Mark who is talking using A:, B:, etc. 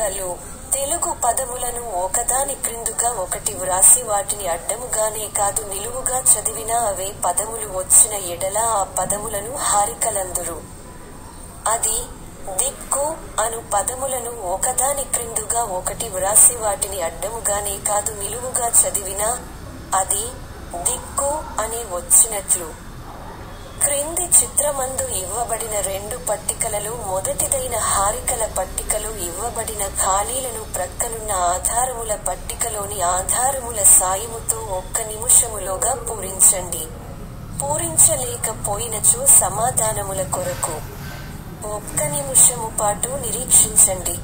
A: పట్టికలు. తెలుగు పదములను ఒకదాని క్రిందుగా ఒకటి వ్రాసి వాటిని అడ్డముగానే కాదు నిలువుగా చదివినా అవే పదములు వచ్చిన ఎడల ఆ పదములను హారికలందురు. అది, దిక్కు అను పదములను ఒకదాని క్రిందుగా ఒకటి వ్రాసి వాటిని అడ్డముగానే కాదు నిలువుగా చదివినా, అది, దిక్కు అని వచ్చినట్లు. క్రింది చిత్రమందు ఇవ్వబడిన 2 పట్టికలలో మొదటిదైన హారికల పట్టికలో ఇవ్వబడిన ఖాళీలను ప్రక్కనున్న ఆధారముల పట్టికలోని ఆధారముల సాయముతో 1 నిమిషములోగా పూరించండి. పూరించలేకపోయినచో సమాధానముల కొరకు 1 నిమిషము పాటు నిరీక్షించండి.